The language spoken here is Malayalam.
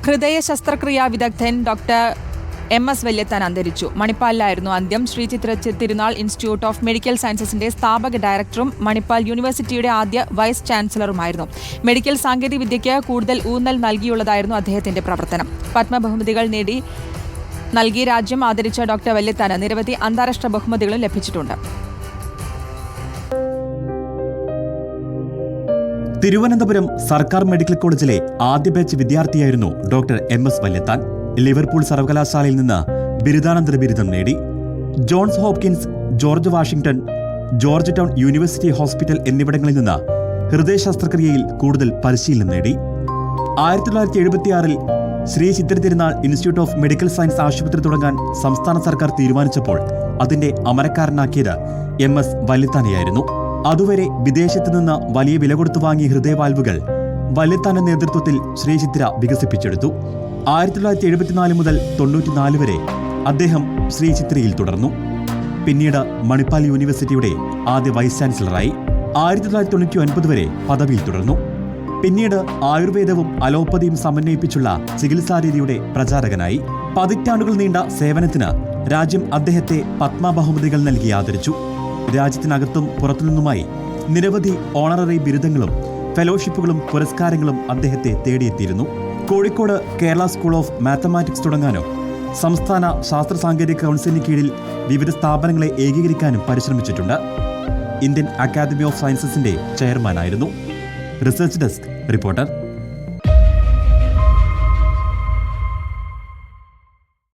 ഹൃദയ ശസ്ത്രക്രിയാ വിദഗ്ധൻ ഡോക്ടർ MS വല്യത്താൻ അന്തരിച്ചു. മണിപ്പാലിലായിരുന്നു അന്ത്യം. ശ്രീ ചിത്ര തിരുനാൾ ഇൻസ്റ്റിറ്റ്യൂട്ട് ഓഫ് മെഡിക്കൽ സയൻസസിന്റെ സ്ഥാപക ഡയറക്ടറും മണിപ്പാൽ യൂണിവേഴ്സിറ്റിയുടെ ആദ്യ വൈസ് ചാൻസലറുമായിരുന്നു. മെഡിക്കൽ സാങ്കേതിക വിദ്യയ്ക്ക് കൂടുതൽ ഊന്നൽ നൽകിയുള്ളതായിരുന്നു അദ്ദേഹത്തിന്റെ പ്രവർത്തനം. പത്മബഹുമതികൾ നൽകി രാജ്യം ആദരിച്ച ഡോക്ടർ വല്യത്താന് നിരവധി അന്താരാഷ്ട്ര ബഹുമതികളും ലഭിച്ചിട്ടുണ്ട്. തിരുവനന്തപുരം സർക്കാർ മെഡിക്കൽ കോളേജിലെ ആദ്യ ബാച്ച് വിദ്യാർത്ഥിയായിരുന്നു ഡോക്ടർ MS വല്യത്താൻ. ലിവർപൂൾ സർവകലാശാലയിൽ നിന്ന് ബിരുദാനന്തര ബിരുദം നേടി. Johns Hopkins, George Washington, Georgetown university hospital എന്നിവിടങ്ങളിൽ നിന്ന് ഹൃദയ ശസ്ത്രക്രിയയിൽ കൂടുതൽ പരിശീലനം നേടി. 1976 ശ്രീ ചിത്ര തിരുനാൾ ഇൻസ്റ്റിറ്റ്യൂട്ട് ഓഫ് മെഡിക്കൽ സയൻസ് ആശുപത്രി തുടങ്ങാൻ സംസ്ഥാന സർക്കാർ തീരുമാനിച്ചപ്പോൾ അതിന്റെ അമരക്കാരനാക്കിയത് MS വല്യത്താനെയായിരുന്നു. അതുവരെ വിദേശത്ത് നിന്ന് വലിയ വില കൊടുത്തു വാങ്ങിയ ഹൃദയവാൽവുകൾ വല്യത്താന്റെ നേതൃത്വത്തിൽ ശ്രീ ചിത്ര വികസിപ്പിച്ചെടുത്തു. 1974 മുതൽ 94 വരെ അദ്ദേഹം ശ്രീ ചിത്രയിൽ തുടർന്നു. പിന്നീട് മണിപ്പാൽ യൂണിവേഴ്സിറ്റിയുടെ ആദ്യ വൈസ് ചാൻസലറായി. 1999 വരെ പദവിയിൽ തുടർന്നു. പിന്നീട് ആയുർവേദവും അലോപ്പതിയും സമന്വയിപ്പിച്ചുള്ള ചികിത്സാരീതിയുടെ പ്രചാരകനായി. പതിറ്റാണ്ടുകൾ നീണ്ട സേവനത്തിന് രാജ്യം അദ്ദേഹത്തെ പത്മ ബഹുമതികൾ നൽകി ആദരിച്ചു. രാജ്യത്തിനകത്തും പുറത്തുനിന്നുമായി നിരവധി ഓണററി ബിരുദങ്ങളും ഫെലോഷിപ്പുകളും പുരസ്കാരങ്ങളും അദ്ദേഹത്തെ തേടിയെത്തിയിരുന്നു. Kozhikode Kerala school of mathematics തുടങ്ങാനോ സംസ്ഥാന ശാസ്ത്ര സാങ്കേതിക കൗൺസിലിന് കീഴിൽ വിവിധ സ്ഥാപനങ്ങളെ ഏകീകരിക്കാനും പരിശ്രമിച്ചിട്ടുണ്ട്. ഇന്ത്യൻ അക്കാദമി ഓഫ് സയൻസസിന്റെ ചെയർമാനായിരുന്നു. Research desk reporter.